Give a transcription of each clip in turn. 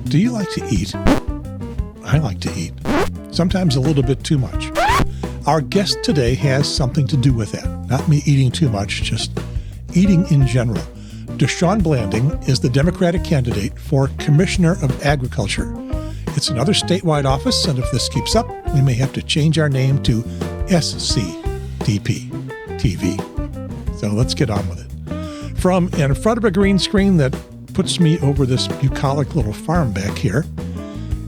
Do you like to eat? I like to eat. Sometimes a little bit too much. Our guest today has something to do with that. Not me eating too much, just eating in general. DeShawn Blanding is the Democratic candidate for Commissioner of Agriculture. It's another statewide office, and if this keeps up, we may have to change our name to SCDP TV. So let's get on with it. From in front of a green screen that puts me over this bucolic little farm back here,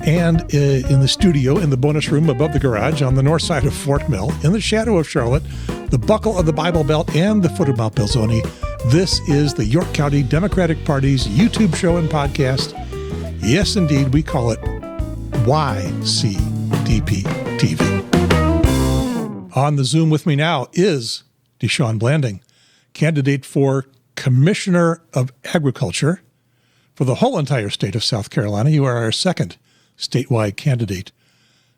and in the studio in the bonus room above the garage on the north side of Fort Mill, in the shadow of Charlotte, the buckle of the Bible Belt and the foot of Mount Belzoni, this is the York County Democratic Party's YouTube show and podcast. Yes, indeed, we call it YCDP TV. On the Zoom with me now is DeShawn Blanding, candidate for Commissioner of Agriculture for the whole entire state of South Carolina. You are our second statewide candidate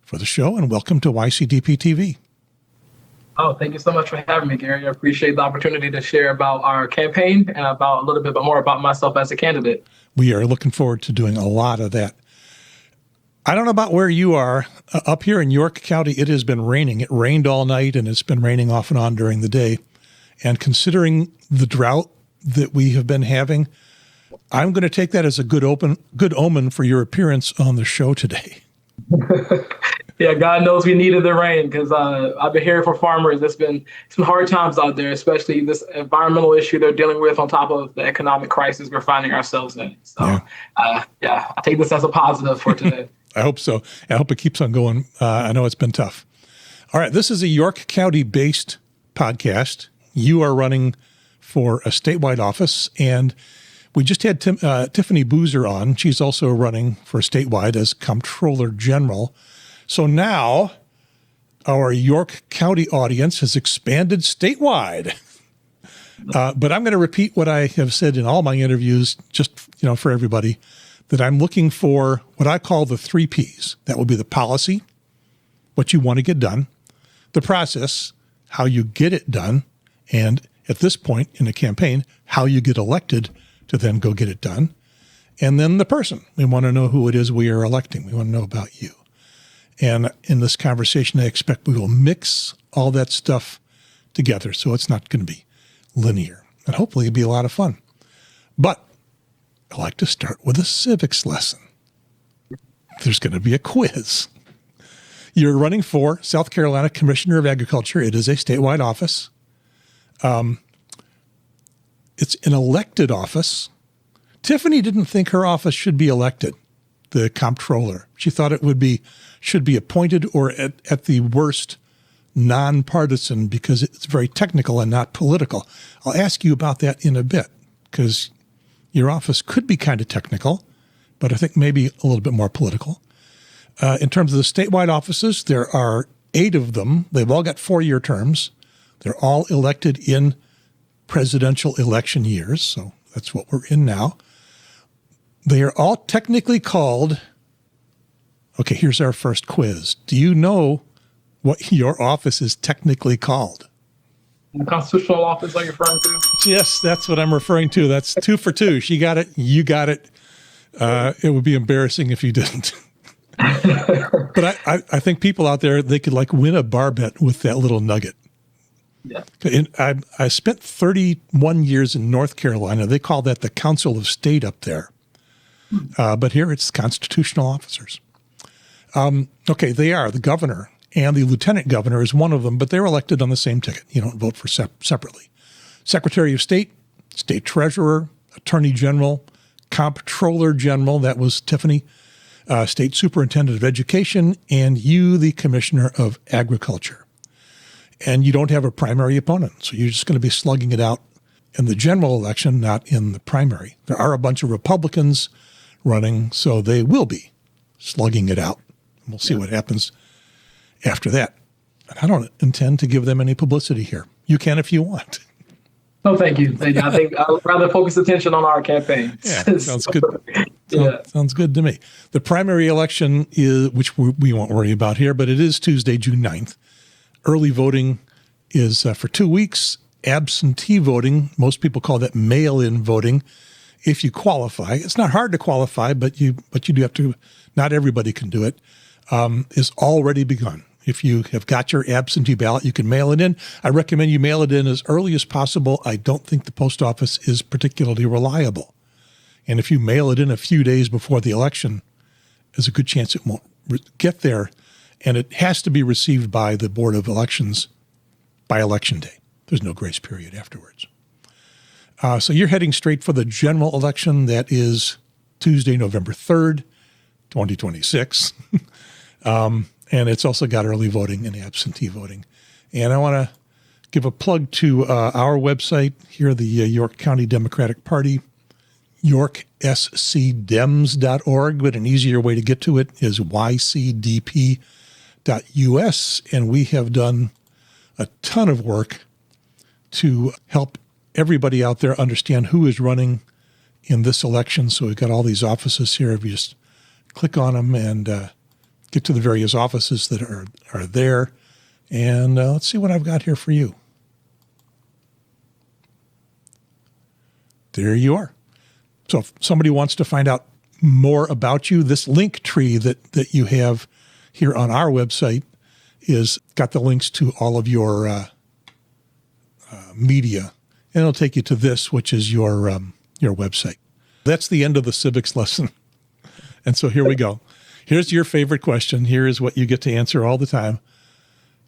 for the show, and welcome to YCDP TV. Oh, thank you so much for having me, Gary. I appreciate the opportunity to share about our campaign and about a little bit more about myself as a candidate. We are looking forward to doing a lot of that. I don't know about where you are. Up here in York County, it has been raining. It rained all night, and it's been raining off and on during the day. And considering the drought that we have been having, I'm going to take that as a good omen for your appearance on the show today. Yeah, God knows we needed the rain because I've been hearing from farmers. It's been some hard times out there, especially this environmental issue they're dealing with on top of the economic crisis we're finding ourselves in. So, I take this as a positive for today. I hope so. I hope it keeps on going. I know it's been tough. All right, this is a York County-based podcast. You are running for a statewide office, and we just had Tiffany Boozer on. She's also running for statewide as Comptroller General. So now our York County audience has expanded statewide. But I'm going to repeat what I have said in all my interviews, just for everybody, that I'm looking for what I call the 3 Ps. That will be the policy, what you want to get done, the process, how you get it done, and at this point in a campaign, how you get elected to then go get it done. And then the person. We want to know who it is we are electing. We want to know about you. And in this conversation, I expect we will mix all that stuff together, so it's not going to be linear. And hopefully it'll be a lot of fun. But I like to start with a civics lesson. There's going to be a quiz. You're running for South Carolina Commissioner of Agriculture. It is a statewide office. It's an elected office. Tiffany didn't think her office should be elected, the comptroller. She thought it should be appointed or at the worst non-partisan because it's very technical and not political. I'll ask you about that in a bit because your office could be kind of technical, but I think maybe a little bit more political. In terms of the statewide offices, there are 8 of them. They've all got 4-year terms. They're all elected in presidential election years, so that's what we're in now. They are all technically called, okay, here's our first quiz. Do you know what your office is technically called? The constitutional office are you referring to? Yes, that's what I'm referring to. That's 2 for 2. She got it. You got it. It would be embarrassing if you didn't. But I think people out there, they could win a bar bet with that little nugget. Yeah. I spent 31 years in North Carolina. They call that the Council of State up there. But here it's constitutional officers. Okay, they are. The governor and the lieutenant governor is one of them, but they're elected on the same ticket. You don't vote for separately. Secretary of State, State Treasurer, Attorney General, Comptroller General, that was Tiffany, State Superintendent of Education, and you, the Commissioner of Agriculture. And you don't have a primary opponent, so you're just going to be slugging it out in the general election, not in the primary. There are a bunch of Republicans running, so they will be slugging it out. We'll see what happens after that. And I don't intend to give them any publicity here. You can if you want. No, thank you. I think I would rather focus attention on our campaign. Yeah, sounds good. Sounds good to me. The primary election is, which we won't worry about here, but it is Tuesday, June 9th. Early voting is for 2 weeks. Absentee voting, most people call that mail-in voting, if you qualify. It's not hard to qualify, but you do have to. Not everybody can do it. Is already begun. If you have got your absentee ballot, you can mail it in. I recommend you mail it in as early as possible. I don't think the post office is particularly reliable. And if you mail it in a few days before the election, there's a good chance it won't get there. And it has to be received by the Board of Elections by Election Day. There's no grace period afterwards. So you're heading straight for the general election. That is Tuesday, November 3rd, 2026. And it's also got early voting and absentee voting. And I want to give a plug to our website here, the York County Democratic Party, yorkscdems.org, but an easier way to get to it is YCDP.us. And we have done a ton of work to help everybody out there understand who is running in this election. So we've got all these offices here. If you just click on them and get to the various offices that are there. And let's see what I've got here for you. There you are. So if somebody wants to find out more about you, this link tree that you have here on our website is got the links to all of your media. And it'll take you to this, which is your website. That's the end of the civics lesson. And so here we go. Here's your favorite question. Here is what you get to answer all the time.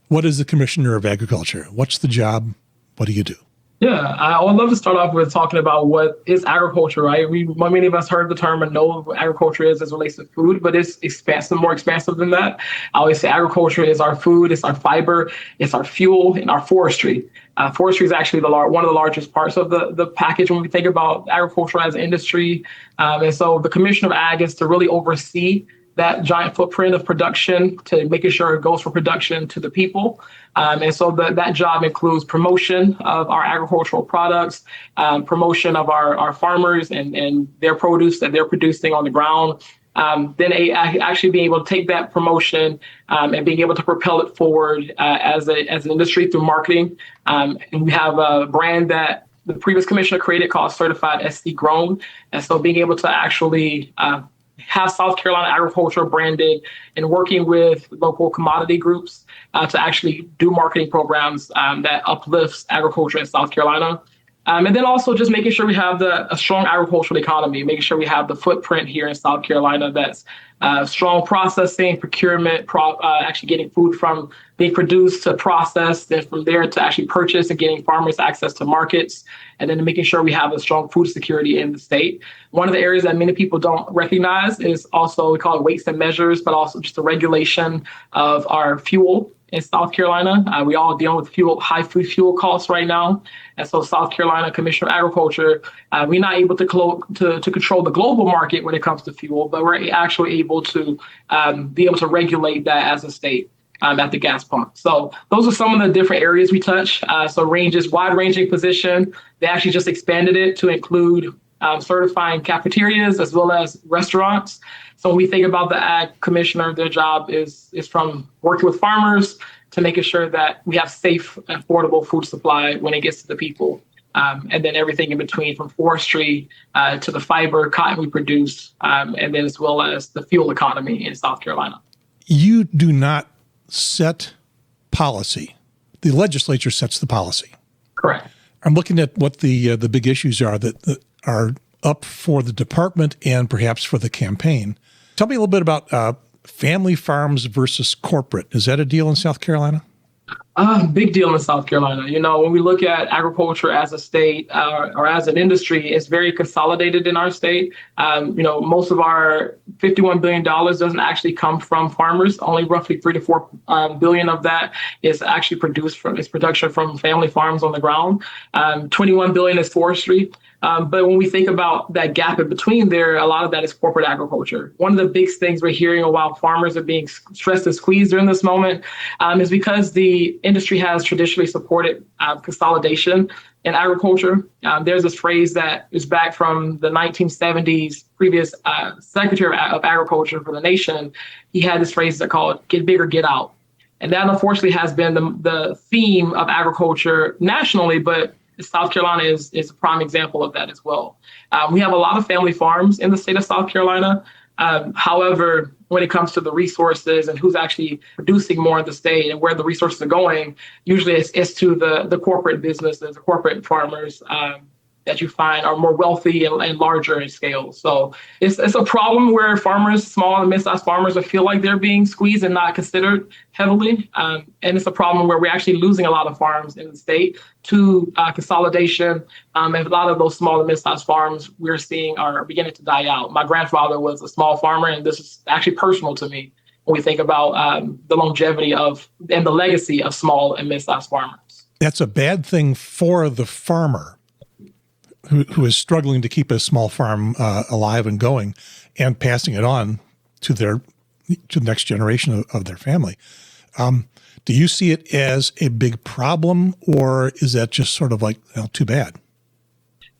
What is the Commissioner of Agriculture? What's the job? What do you do? Yeah, I would love to start off with talking about what is agriculture, right? Many of us heard the term and know what agriculture is as it relates to food, but it's expansive, more expansive than that. I always say agriculture is our food, it's our fiber, it's our fuel, and our forestry. Forestry is actually one of the largest parts of the package when we think about agriculture as an industry. And so the Commission of Ag is to really oversee that giant footprint of production, to making sure it goes from production to the people. And so that job includes promotion of our agricultural products, promotion of our farmers and their produce that they're producing on the ground. Then actually being able to take that promotion and being able to propel it forward as an industry through marketing. And we have a brand that the previous commissioner created called Certified SC Grown. And so being able to actually have South Carolina agriculture branded and working with local commodity groups to actually do marketing programs that uplifts agriculture in South Carolina. And then also just making sure we have a strong agricultural economy, making sure we have the footprint here in South Carolina that's strong processing, procurement, actually getting food from being produced to processed, then from there to actually purchase and getting farmers access to markets, and then making sure we have a strong food security in the state. One of the areas that many people don't recognize is also, we call it weights and measures, but also just the regulation of our fuel in South Carolina. We all deal with high food fuel costs right now. And so South Carolina Commission of Agriculture, we're not able to control the global market when it comes to fuel, but we're actually able to be able to regulate that as a state at the gas pump. So those are some of the different areas we touch. So wide-ranging position. They actually just expanded it to include certifying cafeterias as well as restaurants. So when we think about the Ag Commissioner, their job is from working with farmers to making sure that we have safe, affordable food supply when it gets to the people. And then everything in between, from forestry to the fiber, cotton we produce, and then as well as the fuel economy in South Carolina. You do not set policy. The legislature sets the policy. Correct. I'm looking at what the big issues are that are up for the department and perhaps for the campaign. Tell me a little bit about family farms versus corporate. Is that a deal in South Carolina? Big deal in South Carolina. You know, when we look at agriculture as a state or as an industry, it's very consolidated in our state. Most of our $51 billion doesn't actually come from farmers. Only roughly 3 to 4 billion of that is actually production from family farms on the ground. 21 billion is forestry. But when we think about that gap in between there, a lot of that is corporate agriculture. One of the big things we're hearing while farmers are being stressed and squeezed during this moment is because the industry has traditionally supported consolidation in agriculture. There's this phrase that is back from the 1970s, previous Secretary of Agriculture for the nation. He had this phrase that called "get bigger, get out." And that unfortunately has been the theme of agriculture nationally, but South Carolina is a prime example of that as well. We have a lot of family farms in the state of South Carolina. However, when it comes to the resources and who's actually producing more in the state and where the resources are going, usually it's to the corporate businesses, the corporate farmers that you find are more wealthy and larger in scale. So it's a problem where farmers, small and mid-sized farmers, feel like they're being squeezed and not considered heavily. And it's a problem where we're actually losing a lot of farms in the state to consolidation. And a lot of those small and mid-sized farms we're seeing are beginning to die out. My grandfather was a small farmer, and this is actually personal to me when we think about the longevity of and the legacy of small and mid-sized farmers. That's a bad thing for the farmer who is struggling to keep a small farm alive and going and passing it on to the next generation of their family. Do you see it as a big problem, or is that just sort of like, well, too bad?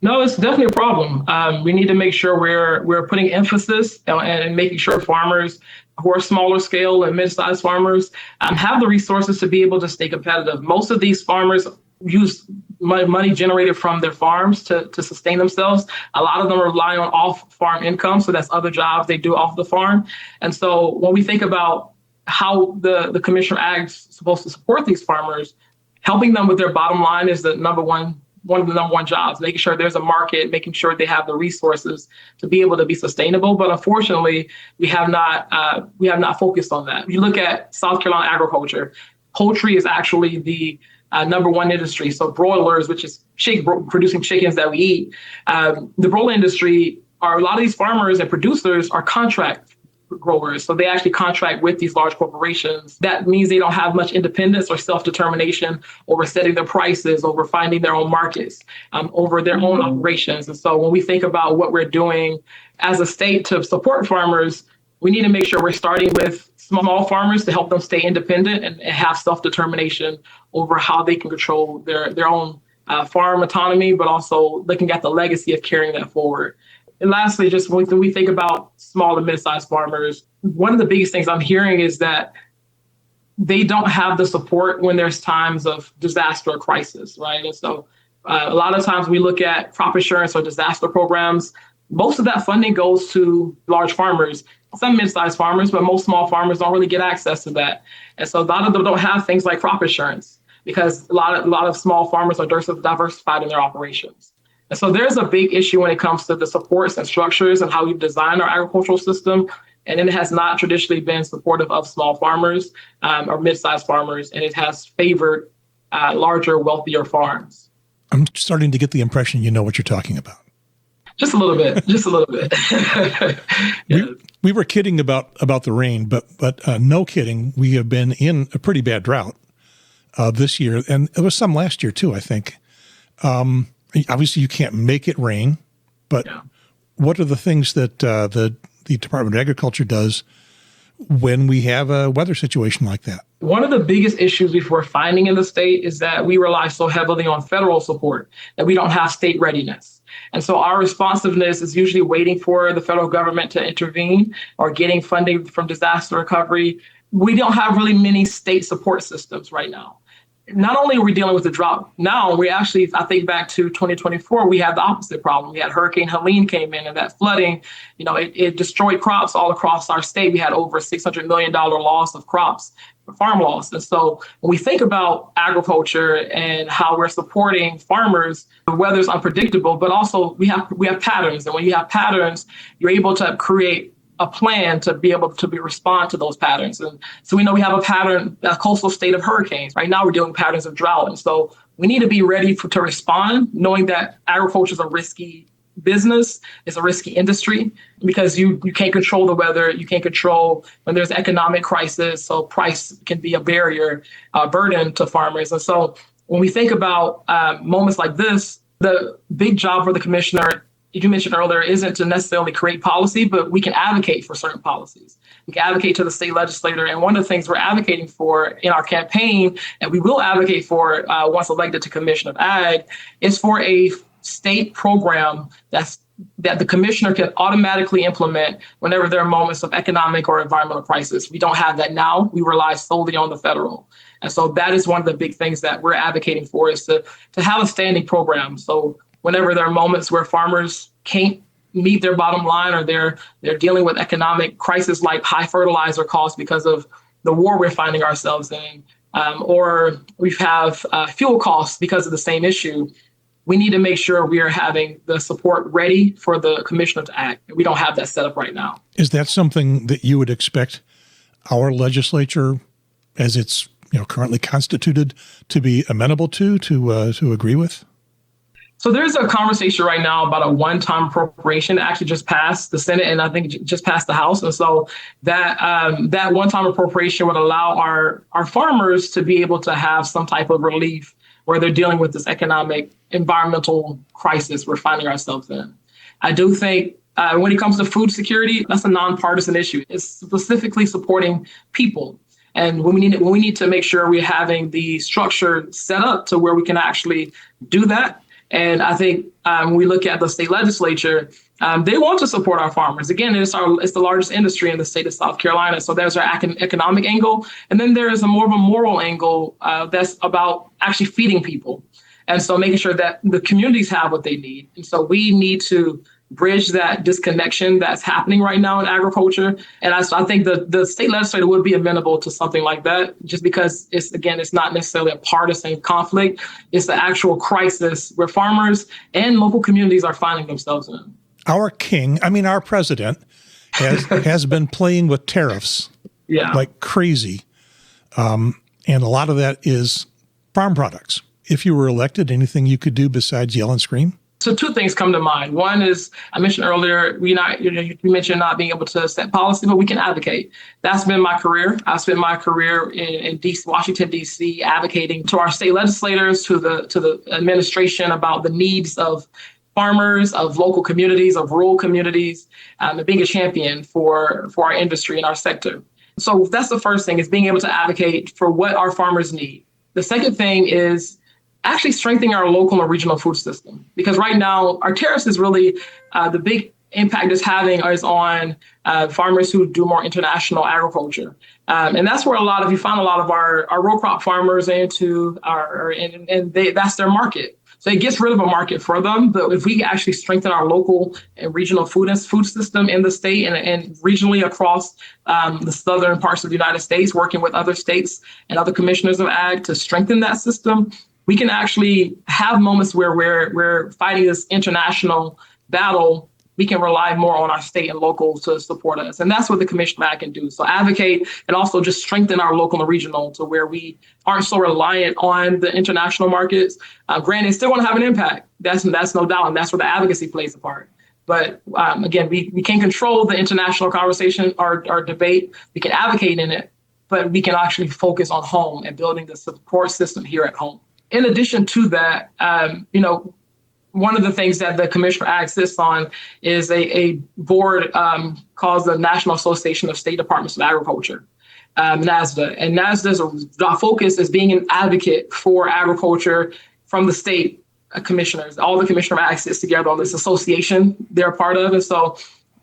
No, it's definitely a problem. We need to make sure we're putting emphasis and making sure farmers who are smaller scale and mid-sized farmers have the resources to be able to stay competitive. Most of these farmers use money generated from their farms to sustain themselves. A lot of them rely on off-farm income, so that's other jobs they do off the farm. And so when we think about how the Commissioner of Ag is supposed to support these farmers, helping them with their bottom line is one of the number one jobs, making sure there's a market, making sure they have the resources to be able to be sustainable. But unfortunately, we have not focused on that. If you look at South Carolina agriculture, poultry is actually the number one industry. So broilers, which is producing chickens that we eat, the broiler industry a lot of these farmers and producers are contract growers. So they actually contract with these large corporations. That means they don't have much independence or self-determination over setting their prices, over finding their own markets, over their own operations. And so when we think about what we're doing as a state to support farmers, we need to make sure we're starting with small farmers to help them stay independent and have self-determination over how they can control their own farm autonomy, but also looking at the legacy of carrying that forward. And lastly, just when we think about small and mid-sized farmers, one of the biggest things I'm hearing is that they don't have the support when there's times of disaster or crisis, right? And so a lot of times we look at crop insurance or disaster programs. Most of that funding goes to large farmers, some mid-sized farmers, but most small farmers don't really get access to that. And so a lot of them don't have things like crop insurance because a lot of small farmers are diversified in their operations. And so there's a big issue when it comes to the supports and structures and how we design our agricultural system. And it has not traditionally been supportive of small farmers or mid-sized farmers, and it has favored larger, wealthier farms. I'm starting to get the impression you know what you're talking about. Just a little bit, just a little bit. Yeah. We were kidding about the rain, but no kidding. We have been in a pretty bad drought this year, and there was some last year too, I think. Obviously, you can't make it rain, but what are the things that the Department of Agriculture does when we have a weather situation like that? One of the biggest issues we're finding in the state is that we rely so heavily on federal support that we don't have state readiness. And so our responsiveness is usually waiting for the federal government to intervene or getting funding from disaster recovery. We don't have really many state support systems right now. Not only are we dealing with the drought now, we actually, I think back to 2024, we had the opposite problem. We had Hurricane Helene came in, and that flooding, it destroyed crops all across our state. We had over $600 million loss of crops, farm loss. And so when we think about agriculture and how we're supporting farmers, the weather's unpredictable, but also we have patterns. And when you have patterns, you're able to create a plan to be able to respond to those patterns. And so we know we have a coastal state of hurricanes. Right now we're dealing with patterns of drought. And so we need to be ready to respond, knowing that agriculture is a risky business, it's a risky industry, because you can't control the weather, you can't control when there's economic crisis, so price can be a barrier, burden to farmers. And so when we think about moments like this, the big job for the commissioner, you mentioned earlier, isn't to necessarily create policy, but we can advocate for certain policies. We can advocate to the state legislator. And one of the things we're advocating for in our campaign, and we will advocate for once elected to Commissioner of Ag, is for a state program that the commissioner can automatically implement whenever there are moments of economic or environmental crisis. We don't have that now. We rely solely on the federal. And so that is one of the big things that we're advocating for, is to have a standing program. So whenever there are moments where farmers can't meet their bottom line, or they're dealing with economic crisis like high fertilizer costs because of the war we're finding ourselves in, or we have fuel costs because of the same issue, we need to make sure we are having the support ready for the commissioner to act. We don't have that set up right now. Is that something that you would expect our legislature, as it's currently constituted, to be amenable to agree with? So there's a conversation right now about a one-time appropriation that actually just passed the Senate, and I think it just passed the House. And so that one-time appropriation would allow our farmers to be able to have some type of relief where they're dealing with this economic, environmental crisis we're finding ourselves in. I do think when it comes to food security, that's a non-partisan issue. It's specifically supporting people. And when we need to make sure we're having the structure set up to where we can actually do that. And I think when we look at the state legislature, they want to support our farmers. Again, it's the largest industry in the state of South Carolina. So there's our economic angle. And then there is a more of a moral angle that's about actually feeding people. And so making sure that the communities have what they need. And so we need to bridge that disconnection that's happening right now in agriculture. And I think the state legislature would be amenable to something like that, just because it's not necessarily a partisan conflict. It's the actual crisis where farmers and local communities are finding themselves in. Our president has been playing with tariffs like crazy. And a lot of that is farm products. If you were elected, anything you could do besides yell and scream? So two things come to mind. One is, I mentioned earlier, you mentioned not being able to set policy, but we can advocate. That's been my career. I spent my career in Washington, D.C., advocating to our state legislators, to the administration about the needs of farmers, of local communities, of rural communities, and being a champion for our industry and our sector. So that's the first thing, is being able to advocate for what our farmers need. The second thing is actually strengthening our local and regional food system. Because right now, our tariffs is really the big impact it's having is on farmers who do more international agriculture. And that's where you find a lot of our row crop farmers into that's their market. So it gets rid of a market for them. But if we actually strengthen our local and regional food system in the state and regionally across the southern parts of the United States, working with other states and other commissioners of ag to strengthen that system, we can actually have moments where we're fighting this international battle. We can rely more on our state and local to support us. And that's what the Commission of Ag can do. So advocate and also just strengthen our local and regional to where we aren't so reliant on the international markets. Granted, still want to have an impact. That's no doubt. And that's where the advocacy plays a part. But again, we can't control the international conversation or debate. We can advocate in it, but we can actually focus on home and building the support system here at home. In addition to that, one of the things that the Commissioner Ag sits on is a board called the National Association of State Departments of Agriculture, NASDA. And NASDA's focus is being an advocate for agriculture from the state commissioners. All the Commissioner of Ag sits together on this association they're a part of. And so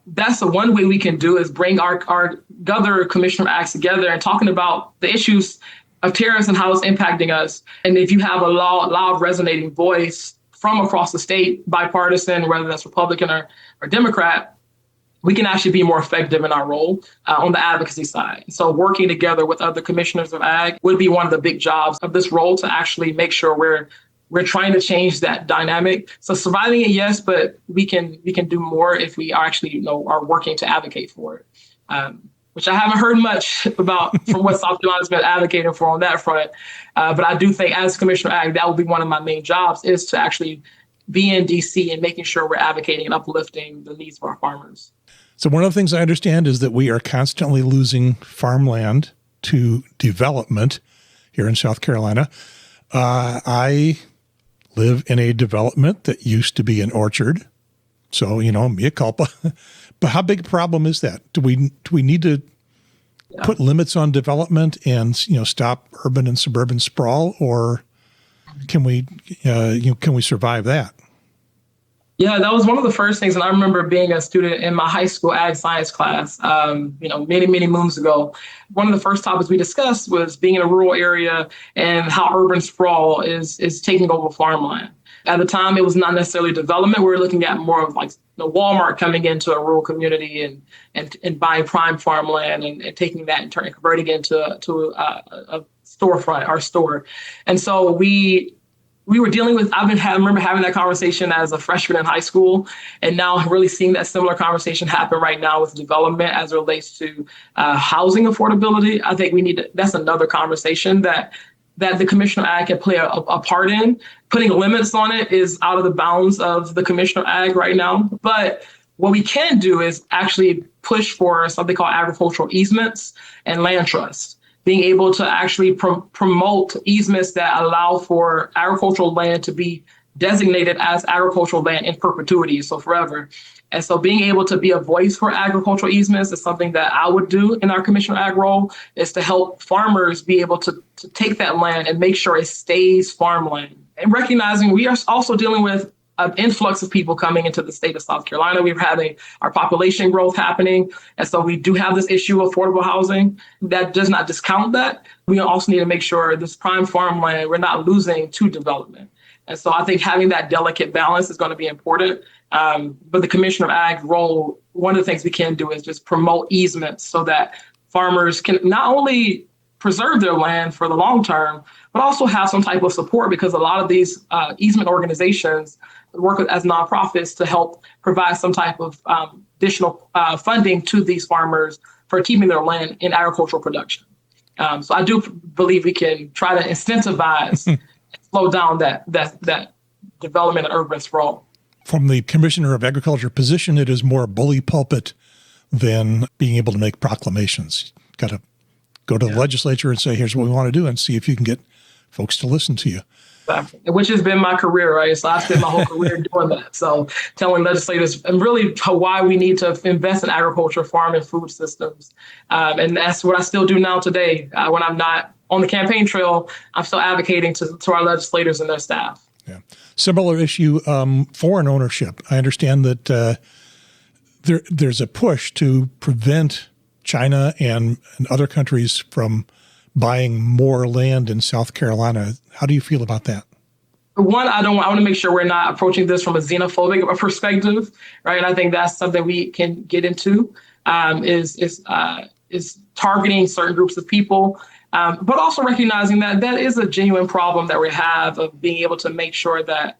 that's the one way we can do is bring our other Commissioner of Ag together and talking about the issues of tariffs and how it's impacting us. And if you have a loud resonating voice from across the state, bipartisan, whether that's Republican or Democrat, we can actually be more effective in our role on the advocacy side. So working together with other commissioners of ag would be one of the big jobs of this role, to actually make sure we're trying to change that dynamic. So surviving it, yes, but we can do more if we actually are working to advocate for it. Which I haven't heard much about from what South Carolina's been advocating for on that front. But I do think as Commissioner Ag, that will be one of my main jobs, is to actually be in D.C. and making sure we're advocating and uplifting the needs of our farmers. So one of the things I understand is that we are constantly losing farmland to development here in South Carolina. I live in a development that used to be an orchard. So, mea culpa. But how big a problem is that? Do we need to put limits on development and stop urban and suburban sprawl, or can we survive that? Yeah, that was one of the first things. And I remember being a student in my high school ag science class, many, many moons ago. One of the first topics we discussed was being in a rural area and how urban sprawl is taking over farmland. At the time, it was not necessarily development. We were looking at more of like the Walmart coming into a rural community and buying prime farmland and taking that and converting it into a storefront, our store. And so we were dealing with, I remember having that conversation as a freshman in high school, and now really seeing that similar conversation happen right now with development as it relates to housing affordability. I think that's another conversation that the Commissioner Ag can play a part in. Putting limits on it is out of the bounds of the Commissioner Ag right now. But what we can do is actually push for something called agricultural easements and land trusts, being able to actually promote easements that allow for agricultural land to be designated as agricultural land in perpetuity, so forever. And so being able to be a voice for agricultural easements is something that I would do in our Commissioner Ag role, is to help farmers be able to take that land and make sure it stays farmland. And recognizing we are also dealing with an influx of people coming into the state of South Carolina. We're having our population growth happening. And so we do have this issue of affordable housing. That does not discount that. We also need to make sure this prime farmland, we're not losing to development. And so I think having that delicate balance is going to be important. But the Commissioner of Ag role, one of the things we can do is just promote easements so that farmers can not only preserve their land for the long term, but also have some type of support, because a lot of these easement organizations work as nonprofits to help provide some type of additional funding to these farmers for keeping their land in agricultural production. So I do believe we can try to incentivize and slow down that development of urban sprawl. From the Commissioner of Agriculture position, it is more bully pulpit than being able to make proclamations. Got to go to the legislature and say, here's what we want to do, and see if you can get folks to listen to you. Which has been my career, right? So I spent my whole career doing that. So telling legislators and really why we need to invest in agriculture, farm, and food systems. And that's what I still do now today. When I'm not on the campaign trail, I'm still advocating to our legislators and their staff. Yeah. Similar issue, foreign ownership. I understand that there's a push to prevent China and other countries from buying more land in South Carolina. How do you feel about that? One, I want to make sure we're not approaching this from a xenophobic perspective, right? And I think that's something we can get into, is targeting certain groups of people, but also recognizing that is a genuine problem that we have of being able to make sure that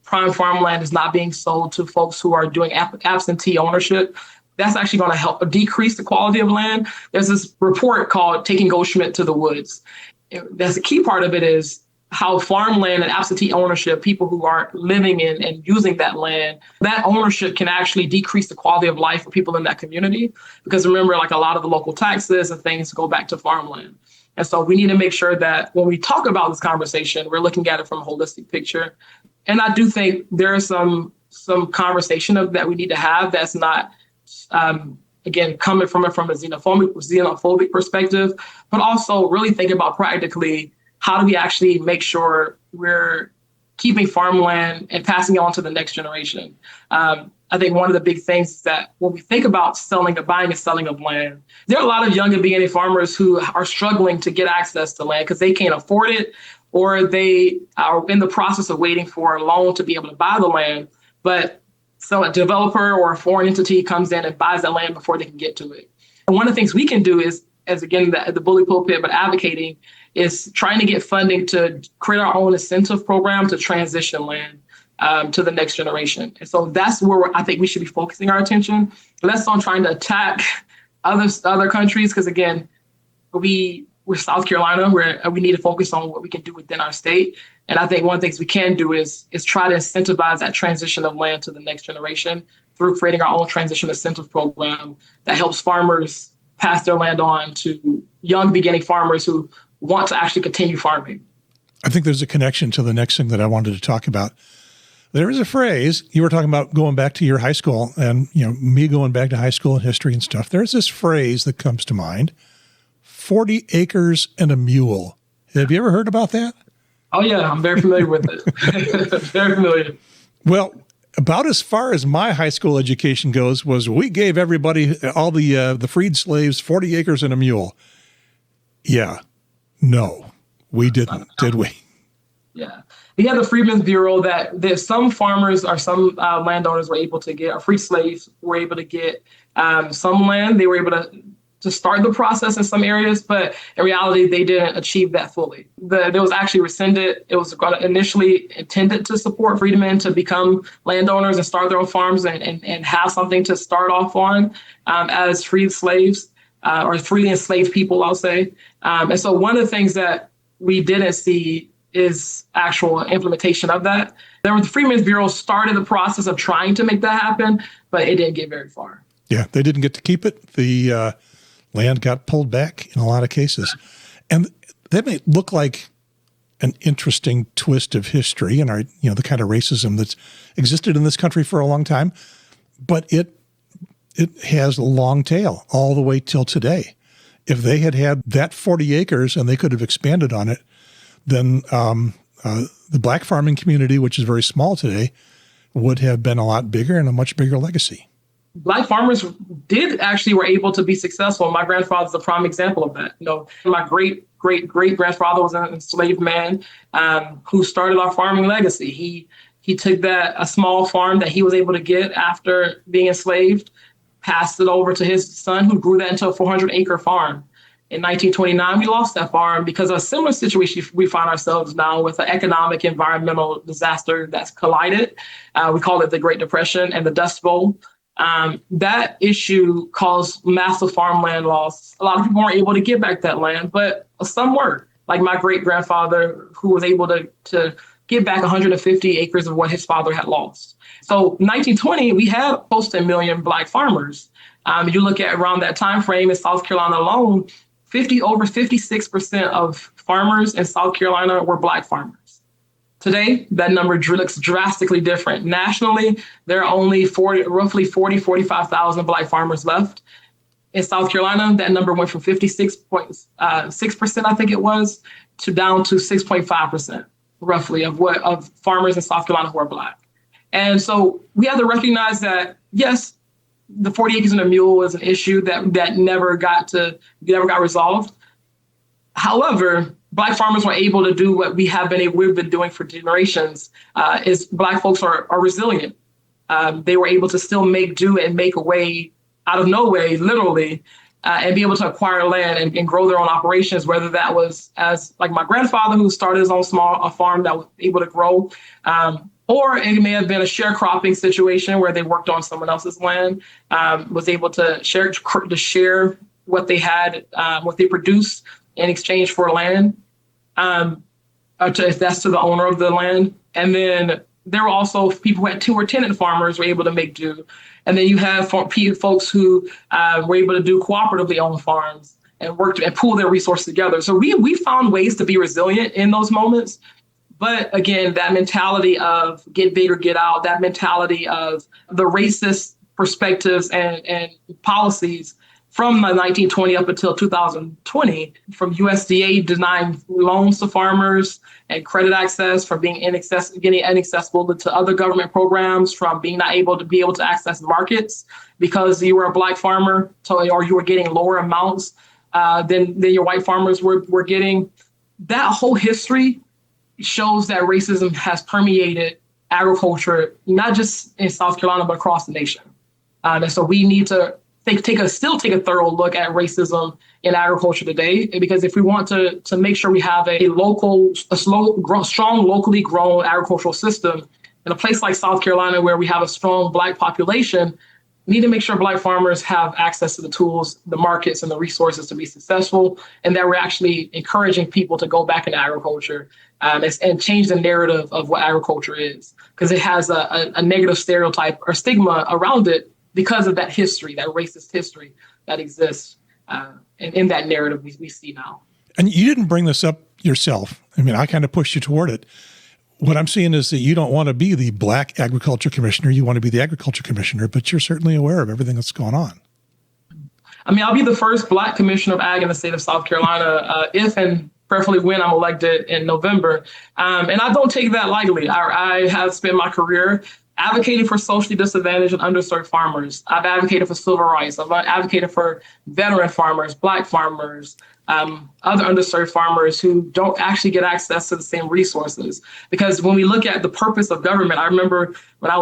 prime farmland is not being sold to folks who are doing absentee ownership. That's actually going to help decrease the quality of land. There's this report called Taking Goldschmidt to the Woods. That's a key part of it, is how farmland and absentee ownership, people who aren't living in and using that land, that ownership can actually decrease the quality of life for people in that community. Because remember, like a lot of the local taxes and things go back to farmland. And so we need to make sure that when we talk about this conversation, we're looking at it from a holistic picture. And I do think there is some conversation that we need to have that's not, again, coming from a xenophobic perspective, but also really think about practically, how do we actually make sure we're keeping farmland and passing it on to the next generation? I think one of the big things is that when we think about buying and selling of land, there are a lot of young and beginning farmers who are struggling to get access to land because they can't afford it, or they are in the process of waiting for a loan to be able to buy the land. But so a developer or a foreign entity comes in and buys that land before they can get to it. And one of the things we can do is, as again, the bully pulpit, but advocating, is trying to get funding to create our own incentive program to transition land to the next generation. And so that's where I think we should be focusing our attention, less on trying to attack other countries, because again, we're South Carolina, where we need to focus on what we can do within our state. And I think one of the things we can do is try to incentivize that transition of land to the next generation through creating our own transition incentive program that helps farmers pass their land on to young beginning farmers who want to actually continue farming. I think there's a connection to the next thing that I wanted to talk about. There is a phrase, you were talking about going back to your high school and, me going back to high school and history and stuff. There's this phrase that comes to mind, 40 acres and a mule. Have you ever heard about that? Oh, yeah. I'm very familiar with it. Very familiar. Well, About as far as my high school education goes was we gave everybody, all the freed slaves, 40 acres and a mule. Yeah. No, we didn't, did we? Yeah. We had the Freedmen's Bureau that some farmers or some landowners were able to get, or free slaves were able to get some land. They were able to start the process in some areas, but in reality, they didn't achieve that fully. It was actually rescinded. It was initially intended to support freedmen to become landowners and start their own farms and have something to start off on as freed slaves or freely enslaved people, I'll say. And so one of the things that we didn't see is actual implementation of that. The Freedmen's Bureau started the process of trying to make that happen, but it didn't get very far. Yeah, they didn't get to keep it. The land got pulled back in a lot of cases. And that may look like an interesting twist of history and the kind of racism that's existed in this country for a long time, but it has a long tail all the way till today. If they had that 40 acres and they could have expanded on it, then the black farming community, which is very small today, would have been a lot bigger and a much bigger legacy. Black farmers were able to be successful. My grandfather's a prime example of that. My great grandfather was an enslaved man who started our farming legacy. He took a small farm that he was able to get after being enslaved, passed it over to his son, who grew that into a 400-acre farm. In 1929, we lost that farm because of a similar situation we find ourselves now with an economic environmental disaster that's collided. We call it the Great Depression and the Dust Bowl. That issue caused massive farmland loss. A lot of people weren't able to get back that land, but some were. Like my great-grandfather, who was able to get back 150 acres of what his father had lost. So 1920, we had close to 1 million Black farmers. You look at around that time frame in South Carolina alone, over 56% of farmers in South Carolina were Black farmers. Today, that number looks drastically different. Nationally, there are only roughly 45,000 Black farmers left. In South Carolina, that number went from 56.6%, I think it was, down to 6.5%, roughly, of farmers in South Carolina who are Black. And so we have to recognize that, yes, the 40 acres and a mule is an issue that never got resolved. However, Black farmers were able to do what we've been doing for generations. Is Black folks are resilient. They were able to still make do and make a way out of no way, literally, and be able to acquire land and grow their own operations. Whether that was as like my grandfather, who started his own small farm that was able to grow. Or it may have been a sharecropping situation where they worked on someone else's land, was able to share what they had, what they produced in exchange for land, if that's to the owner of the land. And then there were also people who were tenant farmers were able to make do. And then you have folks who were able to do cooperatively owned farms and work and pool their resources together. So we found ways to be resilient in those moments. But again, that mentality of get big or get out, that mentality of the racist perspectives and policies from 1920 up until 2020, from USDA denying loans to farmers and credit access, from being getting inaccessible to other government programs, from being not able to access markets because you were a Black farmer, or you were getting lower amounts than your white farmers were getting. That whole history shows that racism has permeated agriculture, not just in South Carolina, but across the nation. And so we need to take a thorough look at racism in agriculture today, because if we want to make sure we have a strong, locally grown agricultural system in a place like South Carolina, where we have a strong Black population, we need to make sure Black farmers have access to the tools, the markets, and the resources to be successful, and that we're actually encouraging people to go back into agriculture and change the narrative of what agriculture is, because it has a negative stereotype or stigma around it because of that history, that racist history that exists in that narrative we see now. And you didn't bring this up yourself. I mean, I kind of pushed you toward it. What I'm seeing is that you don't want to be the Black agriculture commissioner. You want to be the agriculture commissioner, but you're certainly aware of everything that's going on. I mean, I'll be the first Black commissioner of ag in the state of South Carolina if and preferably when I'm elected in November. And I don't take that lightly. I have spent my career advocating for socially disadvantaged and underserved farmers. I've advocated for civil rights. I've advocated for veteran farmers, Black farmers, other underserved farmers who don't actually get access to the same resources. Because when we look at the purpose of government, I remember when I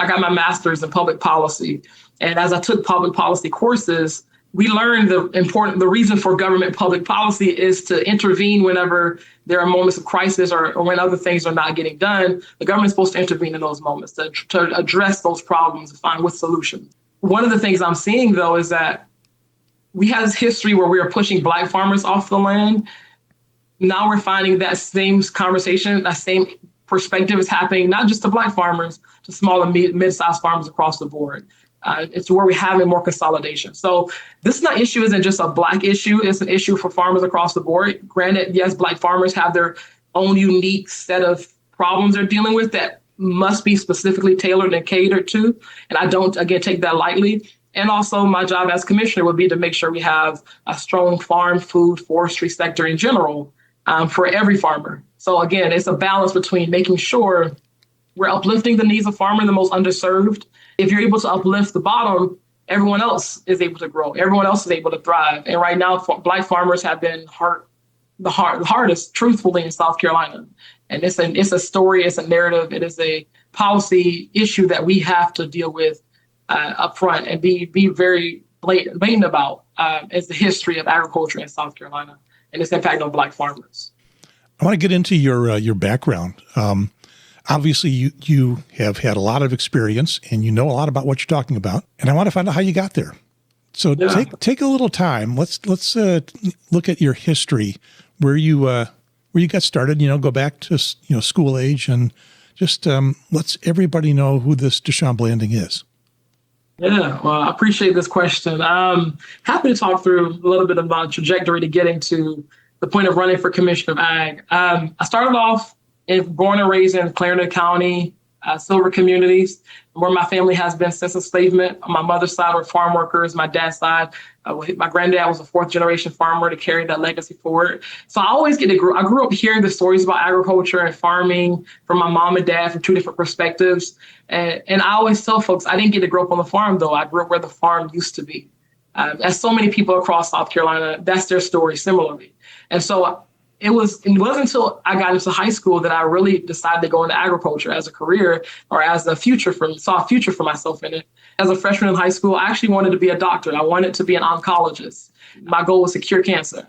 got my master's in public policy. And as I took public policy courses, we learned the reason for government public policy is to intervene whenever there are moments of crisis or when other things are not getting done. The government's supposed to intervene in those moments to address those problems and find what solution. One of the things I'm seeing, though, is that we had this history where we were pushing Black farmers off the land. Now we're finding that same conversation, that same perspective is happening, not just to Black farmers, to small and mid-sized farmers across the board. It's where we're having more consolidation. So this issue isn't just a Black issue. It's an issue for farmers across the board. Granted, yes, Black farmers have their own unique set of problems they're dealing with that must be specifically tailored and catered to. And I don't, again, take that lightly. And also my job as commissioner would be to make sure we have a strong farm, food, forestry sector in general for every farmer. So again, it's a balance between making sure we're uplifting the needs of farmers, the most underserved. If you're able to uplift the bottom, everyone else is able to grow. Everyone else is able to thrive. And right now, Black farmers have been the hardest, truthfully, in South Carolina. And it's a story, it's a narrative, it is a policy issue that we have to deal with up front and be very blatant about is the history of agriculture in South Carolina and its impact on Black farmers. I want to get into your background. Obviously, you have had a lot of experience and you know a lot about what you're talking about. And I want to find out how you got there. So take a little time. Let's look at your history, where you got started. Go back to school age, and just let's everybody know who this DeShawn Blanding is. Yeah, well, I appreciate this question. Happy to talk through a little bit about trajectory to getting to the point of running for Commissioner of Ag. I started off born and raised in Clarendon County, Silver communities, where my family has been since enslavement. On my mother's side were farm workers. My dad's side, my granddad was a fourth generation farmer to carry that legacy forward. So I grew up hearing the stories about agriculture and farming from my mom and dad from two different perspectives. And I always tell folks, I didn't get to grow up on the farm, though. I grew up where the farm used to be. As so many people across South Carolina, that's their story similarly. And so it wasn't until I got into high school that I really decided to go into agriculture as a career or as saw a future for myself in it. As a freshman in high school, I actually wanted to be a doctor. I wanted to be an oncologist. My goal was to cure cancer.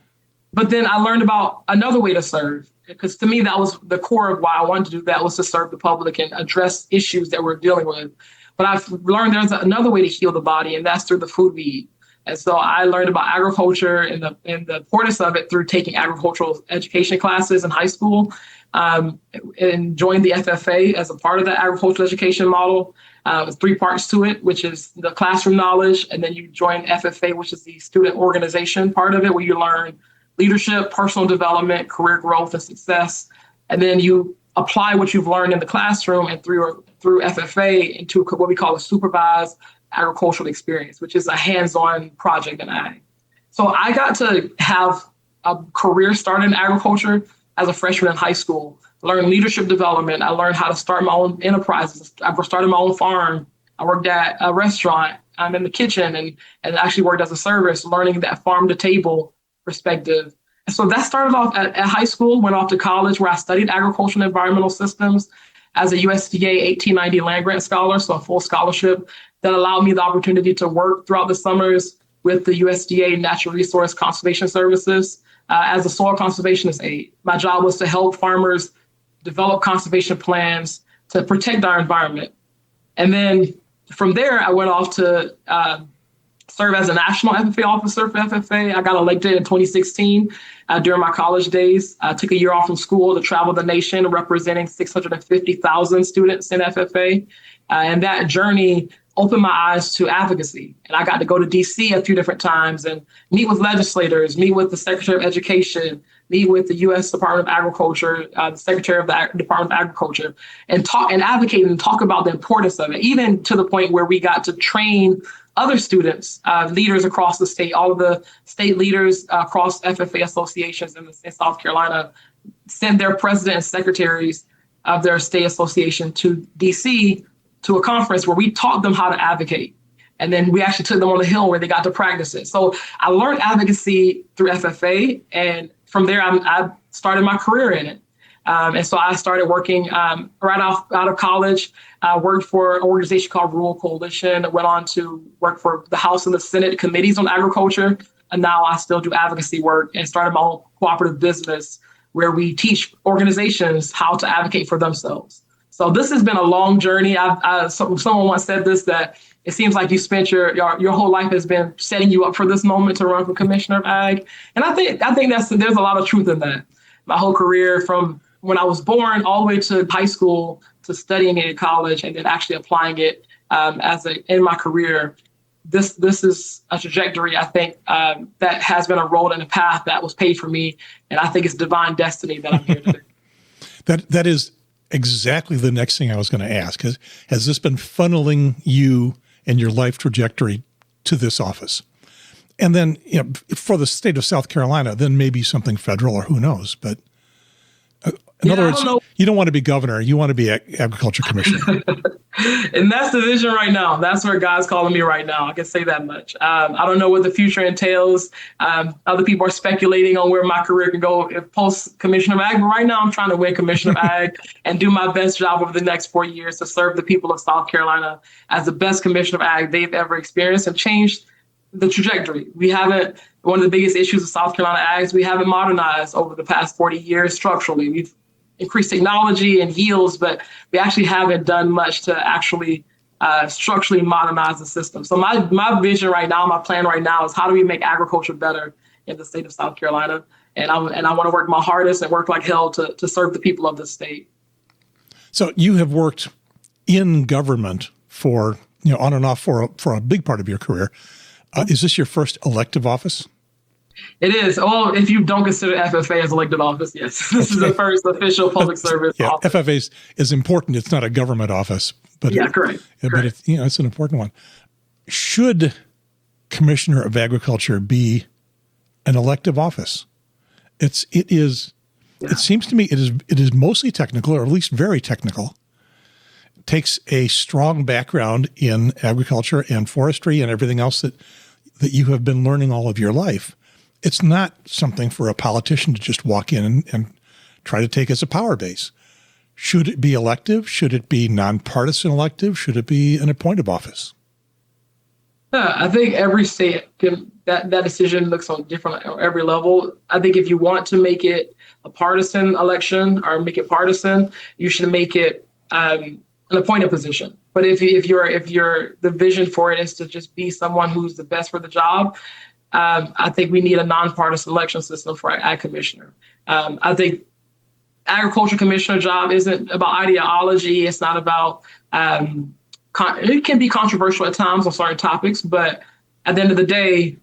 But then I learned about another way to serve, because to me, that was the core of why I wanted to do that, was to serve the public and address issues that we're dealing with. But I've learned there's another way to heal the body, and that's through the food we eat. And so I learned about agriculture and the importance of it through taking agricultural education classes in high school, and joined the FFA as a part of that agricultural education model. With 3 parts to it, which is the classroom knowledge, and then you join FFA, which is the student organization part of it, where you learn leadership, personal development, career growth, and success. And then you apply what you've learned in the classroom and through FFA into what we call a supervised agricultural experience, which is a hands-on project in ag. So I got to have a career start in agriculture as a freshman in high school, learn leadership development. I learned how to start my own enterprises. I started my own farm. I worked at a restaurant. I'm in the kitchen and actually worked as a service, learning that farm to table perspective. And so that started off at high school, went off to college where I studied agriculture and environmental systems as a USDA 1890 land grant scholar, so a full scholarship that allowed me the opportunity to work throughout the summers with the USDA Natural Resource Conservation Services as a soil conservationist aide. My job was to help farmers develop conservation plans to protect our environment. And then from there, I went off to serve as a national FFA officer for FFA. I got elected in 2016 during my college days. I took a year off from school to travel the nation representing 650,000 students in FFA. And that journey opened my eyes to advocacy. And I got to go to DC a few different times and meet with legislators, meet with the Secretary of Education, meet with the U.S. Department of Agriculture, the Secretary of the Department of Agriculture, and talk and advocate and talk about the importance of it, even to the point where we got to train other students, leaders across the state. All of the state leaders across FFA associations in South Carolina sent their president and secretaries of their state association to DC to a conference where we taught them how to advocate. And then we actually took them on the Hill where they got to practice it. So I learned advocacy through FFA. And from there, I started my career in it. And so I started working right out of college. I worked for an organization called Rural Coalition. Went on to work for the House and the Senate committees on agriculture. And now I still do advocacy work and started my own cooperative business where we teach organizations how to advocate for themselves. So this has been a long journey. Someone once said this, that it seems like you spent your whole life has been setting you up for this moment to run for commissioner of ag. And I think there's a lot of truth in that. My whole career from when I was born all the way to high school to studying it in college and then actually applying it in my career. This is a trajectory, I think, that has been a road and a path that was paid for me. And I think it's divine destiny that I'm here today. That is exactly the next thing I was going to ask. Has this been funneling you and your life trajectory to this office? And then, for the state of South Carolina, then maybe something federal or who knows. But in other words, you don't want to be governor. You want to be agriculture commissioner. And that's the vision right now. That's where God's calling me right now. I can say that much. I don't know what the future entails. Other people are speculating on where my career can go post commissioner of ag. But right now, I'm trying to win commissioner of ag and do my best job over the next 4 years to serve the people of South Carolina as the best commissioner of ag they've ever experienced and changed the trajectory. One of the biggest issues of South Carolina ag is we haven't modernized over the past 40 years structurally. We've increased technology and yields, but we actually haven't done much to actually structurally modernize the system. So my vision right now, my plan right now is how do we make agriculture better in the state of South Carolina? And I want to work my hardest and work like hell to serve the people of this state. So you have worked in government for, on and off for a big part of your career. Is this your first elective office? It is. Oh, if you don't consider FFA as elected office, yes. This is the first official public service office. FFA is important. It's not a government office. But correct. But it's an important one. Should Commissioner of Agriculture be an elective office? It seems to me it is mostly technical, or at least very technical. It takes a strong background in agriculture and forestry and everything else that you have been learning all of your life. It's not something for a politician to just walk in and try to take as a power base. Should it be elective? Should it be non-partisan elective? Should it be an appointed office? I think every state that decision looks on different at every level. I think if you want to make it a partisan election or make it partisan, you should make it an appointed position. But if the vision for it is to just be someone who's the best for the job, I think we need a nonpartisan election system for our ag commissioner. I think agriculture commissioner job isn't about ideology. It's not about, it can be controversial at times on certain topics, but at the end of the day,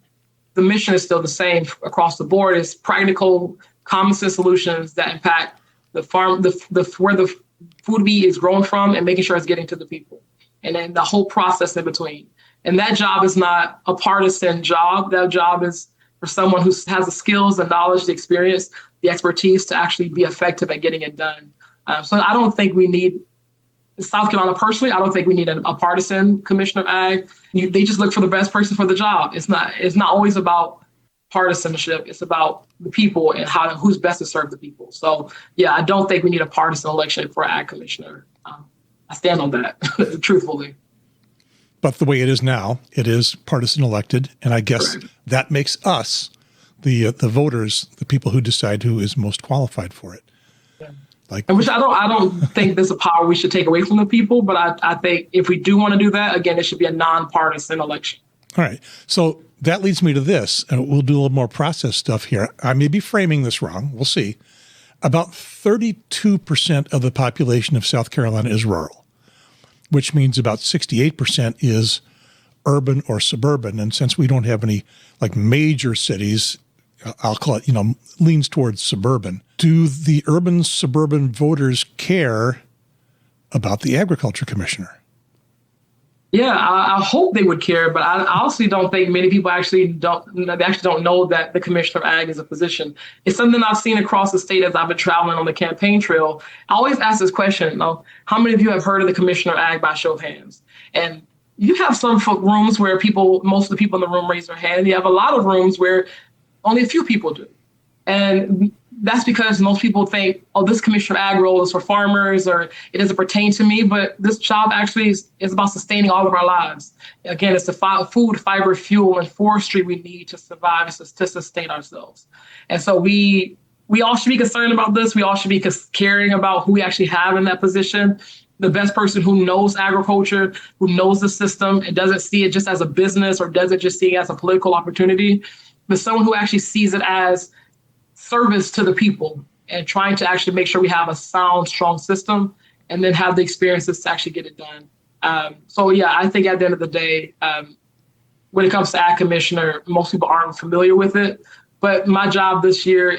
the mission is still the same across the board. It's practical, common sense solutions that impact the farm, where the food we eat is grown from and making sure it's getting to the people. And then the whole process in between. And that job is not a partisan job. That job is for someone who has the skills, the knowledge, the experience, the expertise to actually be effective at getting it done. So I don't think we need, South Carolina personally, I don't think we need a partisan commissioner of ag. They just look for the best person for the job. It's not always about partisanship. It's about the people and who's best to serve the people. So yeah, I don't think we need a partisan election for ag commissioner. I stand on that, truthfully. But the way it is now, it is partisan elected, and I guess that makes us, the voters, the people who decide who is most qualified for it. Yeah. Which I don't think there's a power we should take away from the people, but I think if we do want to do that, again, it should be a nonpartisan election. All right. So that leads me to this, and we'll do a little more process stuff here. I may be framing this wrong. We'll see. About 32% of the population of South Carolina is rural, which means about 68% is urban or suburban. And since we don't have any like major cities, I'll call it, leans towards suburban. Do the urban suburban voters care about the agriculture commissioner? Yeah, I hope they would care, but I honestly don't think many people they actually don't know that the commissioner of ag is a position. It's something I've seen across the state as I've been traveling on the campaign trail. I always ask this question, how many of you have heard of the commissioner of ag by show of hands? And you have some rooms where most of the people in the room raise their hand. You have a lot of rooms where only a few people do. And that's because most people think, oh, this commissioner ag role is for farmers or it doesn't pertain to me. But this job actually is about sustaining all of our lives. Again, it's the food, fiber, fuel, and forestry we need to survive, to sustain ourselves. And so we all should be concerned about this. We all should be caring about who we actually have in that position. The best person who knows agriculture, who knows the system, and doesn't see it just as a business or doesn't just see it as a political opportunity, but someone who actually sees it as service to the people and trying to actually make sure we have a sound, strong system and then have the experiences to actually get it done. So yeah, I think at the end of the day, when it comes to ag commissioner, most people aren't familiar with it. But my job this year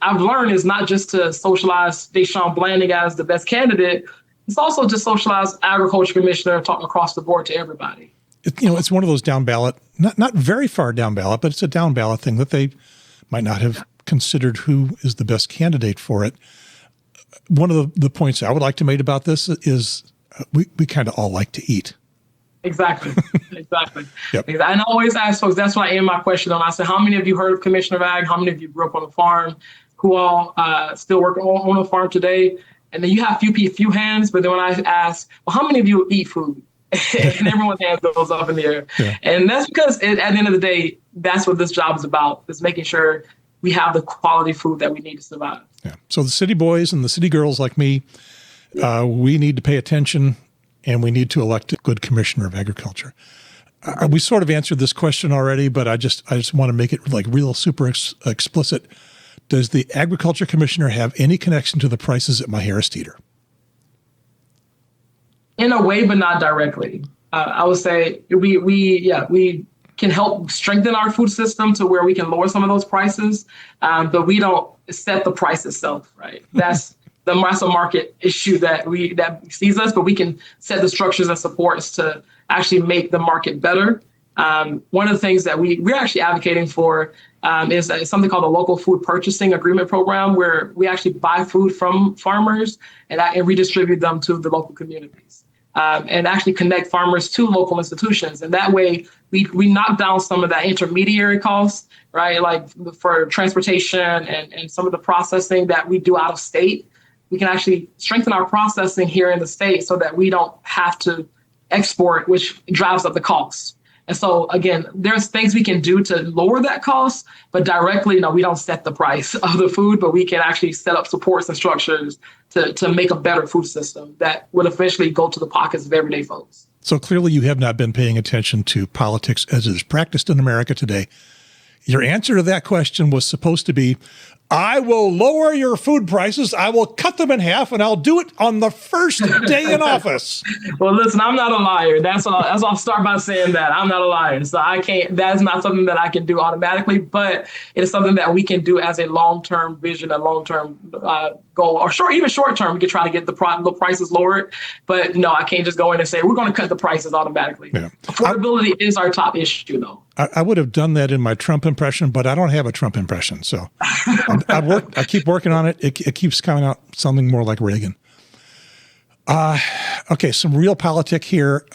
I've learned is not just to socialize DeShawn Blanding as the best candidate. It's also to socialize agriculture commissioner, talking across the board to everybody. It's one of those down ballot, not very far down ballot, but it's a down ballot thing that they might not have considered who is the best candidate for it. One of the points I would like to make about this is we kind of all like to eat. Exactly. Yep. And I always ask folks, that's why I end my question on. I said, how many of you heard of Commissioner of Ag? How many of you grew up on a farm? Who all still work on a farm today? And then you have few hands, but then when I ask, well, how many of you eat food? And everyone's hand goes up in the air. Yeah. And that's because at the end of the day, that's what this job is about, is making sure we have the quality food that we need to survive. Yeah. So the city boys and the city girls like me, we need to pay attention and we need to elect a good commissioner of agriculture. We sort of answered this question already, but I just want to make it like real super explicit. Does the agriculture commissioner have any connection to the prices at my Harris Teeter? In a way, but not directly. I would say we can help strengthen our food system to where we can lower some of those prices, but we don't set the price itself, right? That's a market issue that sees us, but we can set the structures and supports to actually make the market better. One of the things that we're actually advocating for is something called the Local Food Purchasing Agreement Program, where we actually buy food from farmers and redistribute them to the local communities. And actually connect farmers to local institutions. And that way we knock down some of that intermediary costs, right? Like for transportation and some of the processing that we do out of state. We can actually strengthen our processing here in the state so that we don't have to export, which drives up the costs. And so again, there's things we can do to lower that cost, but directly, we don't set the price of the food, but we can actually set up supports and structures to make a better food system that would eventually go to the pockets of everyday folks. So clearly you have not been paying attention to politics as it is practiced in America today. Your answer to that question was supposed to be, I will lower your food prices. I will cut them in half, and I'll do it on the first day in office. Well, listen, I'm not a liar. That's I'll start by saying that I'm not a liar. So that is not something that I can do automatically, but it is something that we can do as a long-term vision, a long-term goal, or even short-term. We can try to get the prices lowered, but no, I can't just go in and say, we're going to cut the prices automatically. Yeah. Affordability is our top issue, though. I would have done that in my Trump impression, but I don't have a Trump impression. So I keep working on it. It keeps coming out something more like Reagan. Okay, some real politic here.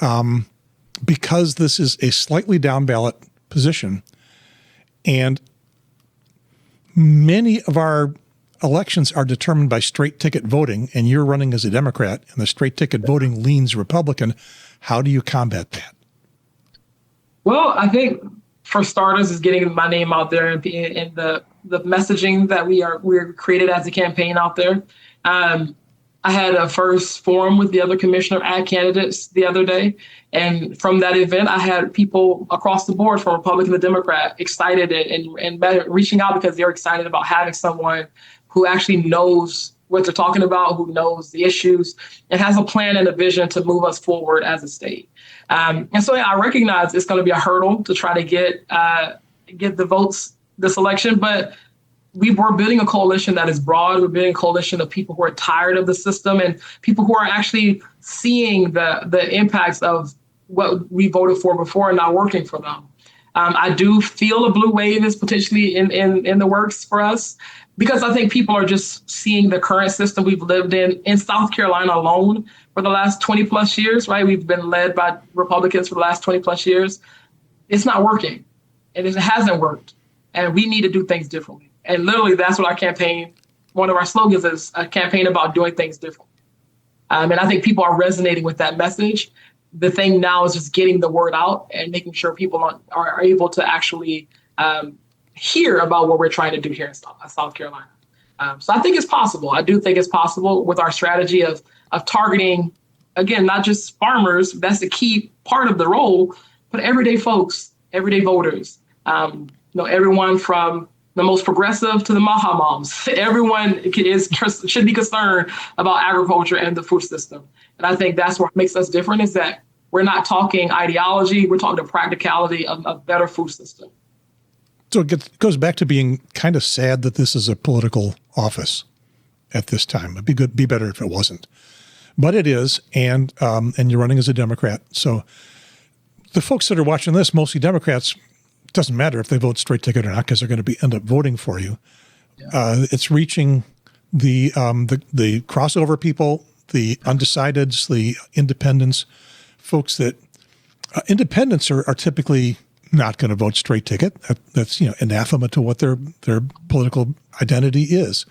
Because this is a slightly down ballot position, and many of our elections are determined by straight ticket voting, and you're running as a Democrat, and the straight ticket voting leans Republican. How do you combat that? Well, I think for starters is getting my name out there and the messaging that we're created as a campaign out there. I had a first forum with the other commissioner of ag candidates the other day. And from that event, I had people across the board from Republican to Democrat excited and reaching out because they're excited about having someone who actually knows what they're talking about, who knows the issues, and has a plan and a vision to move us forward as a state. And so I recognize it's going to be a hurdle to try to get the votes this election, but we're building a coalition that is broad. We're building a coalition of people who are tired of the system and people who are actually seeing the impacts of what we voted for before and not working for them. I do feel a blue wave is potentially in the works for us, because I think people are just seeing the current system we've lived in South Carolina alone for the last 20 plus years, right? We've been led by Republicans for the last 20 plus years. It's not working, and it hasn't worked, and we need to do things differently. And literally, that's what our campaign, one of our slogans is a campaign about doing things differently. And I think people are resonating with that message. The thing now is just getting the word out and making sure people are able to actually hear about what we're trying to do here in South Carolina. So I think it's possible. I do think it's possible with our strategy of targeting, again, not just farmers. That's the key part of the role, but everyday folks, everyday voters. Everyone from the most progressive to the Maha moms. Everyone should be concerned about agriculture and the food system. And I think that's what makes us different, is that we're not talking ideology, we're talking the practicality of a better food system. So it goes back to being kind of sad that this is a political office at this time. It'd be better if it wasn't. But it is, and you're running as a Democrat. So the folks that are watching this, mostly Democrats, doesn't matter if they vote straight ticket or not, because they're going to end up voting for you. Yeah. It's reaching the crossover people, the undecideds, the independents, folks that independents are typically not going to vote straight ticket. That's anathema to what their political identity is.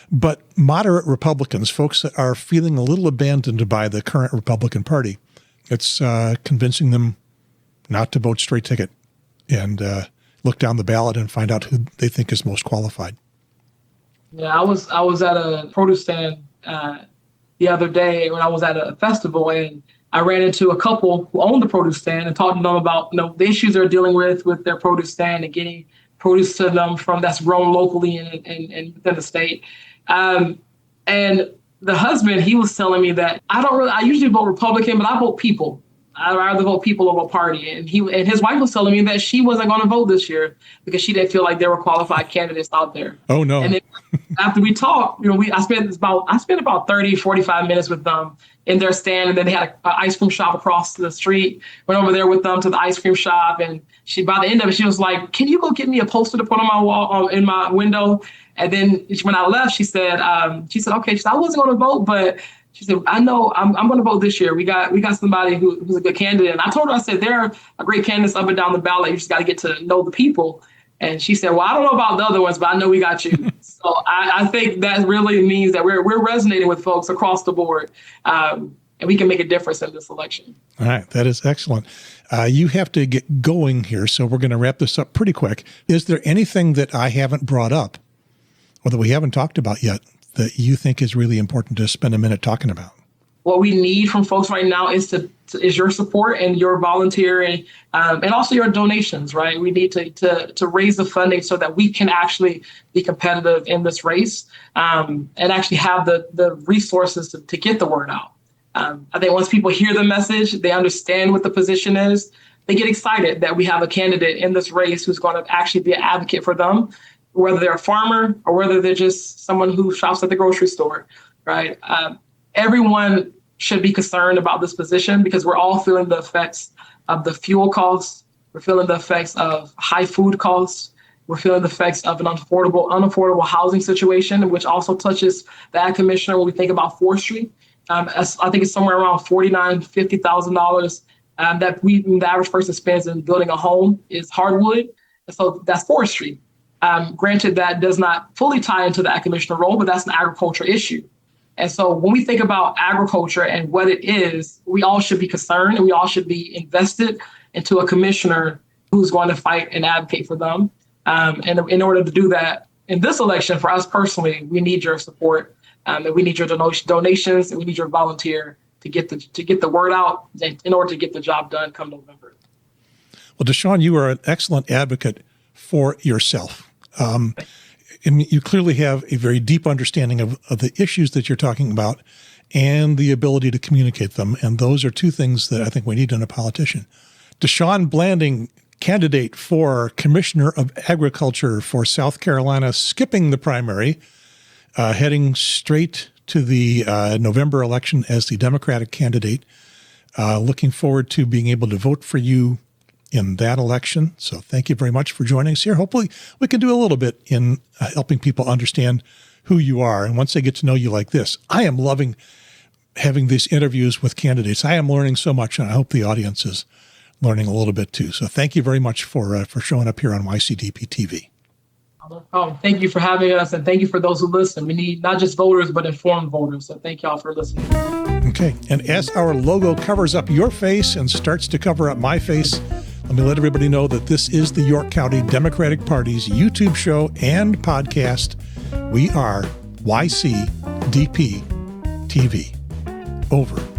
But moderate Republicans, folks that are feeling a little abandoned by the current Republican Party, it's convincing them not to vote straight ticket and look down the ballot and find out who they think is most qualified. Yeah, I was at a produce stand the other day when I was at a festival, and I ran into a couple who own the produce stand and talked to them about the issues they're dealing with their produce stand and getting produce to them that's grown locally and within the state. And the husband, he was telling me that I usually vote Republican, but I vote people. I'd rather vote people over party. And his wife was telling me that she wasn't going to vote this year because she didn't feel like there were qualified candidates out there. Oh, no. And then after we talked, I spent about 30, 45 minutes with them in their stand. And then they had an ice cream shop across the street. Went over there with them to the ice cream shop. And by the end of it, she was like, "Can you go get me a poster to put on my wall in my window?" And then when I left, she said, "Okay." She said, "I wasn't going to vote, but." She said, "I know I'm going to vote this year. We got somebody who's a good candidate." And I told her, I said, "There are great candidates up and down the ballot. You just got to get to know the people." And she said, "Well, I don't know about the other ones, but I know we got you." So I think that really means that we're resonating with folks across the board, and we can make a difference in this election. All right. That is excellent. You have to get going here, so we're going to wrap this up pretty quick. Is there anything that I haven't brought up or that we haven't talked about yet that you think is really important to spend a minute talking about? What we need from folks right now is your support and your volunteer and also your donations, right? We need to raise the funding so that we can actually be competitive in this race and actually have the resources to get the word out. I think once people hear the message, they understand what the position is, they get excited that we have a candidate in this race who's going to actually be an advocate for them, whether they're a farmer or whether they're just someone who shops at the grocery store, right? Everyone should be concerned about this position because we're all feeling the effects of the fuel costs. We're feeling the effects of high food costs. We're feeling the effects of an unaffordable housing situation, which also touches the Ag Commissioner when we think about forestry. I think it's somewhere around $49,000, $50,000 that the average person spends in building a home is hardwood. And so that's forestry. Granted, that does not fully tie into the Ag Commissioner role, but that's an agriculture issue. And so when we think about agriculture and what it is, we all should be concerned and we all should be invested into a commissioner who's going to fight and advocate for them. And in order to do that in this election, for us personally, we need your support and we need your donations and we need your volunteer to get the word out in order to get the job done come November. Well, DeShawn, you are an excellent advocate for yourself. And you clearly have a very deep understanding of the issues that you're talking about and the ability to communicate them. And those are two things that I think we need in a politician. DeShawn Blanding, candidate for Commissioner of Agriculture for South Carolina, skipping the primary, heading straight to the November election as the Democratic candidate. Looking forward to being able to vote for you in that election. So thank you very much for joining us here. Hopefully we can do a little bit in helping people understand who you are. And once they get to know you like this, I am loving having these interviews with candidates. I am learning so much, and I hope the audience is learning a little bit too. So thank you very much for showing up here on YCDP TV. Thank you for having us, and thank you for those who listen. We need not just voters, but informed voters. So thank y'all for listening. Okay. And as our logo covers up your face and starts to cover up my face, let me let everybody know that this is the York County Democratic Party's YouTube show and podcast. We are YCDP TV. Over.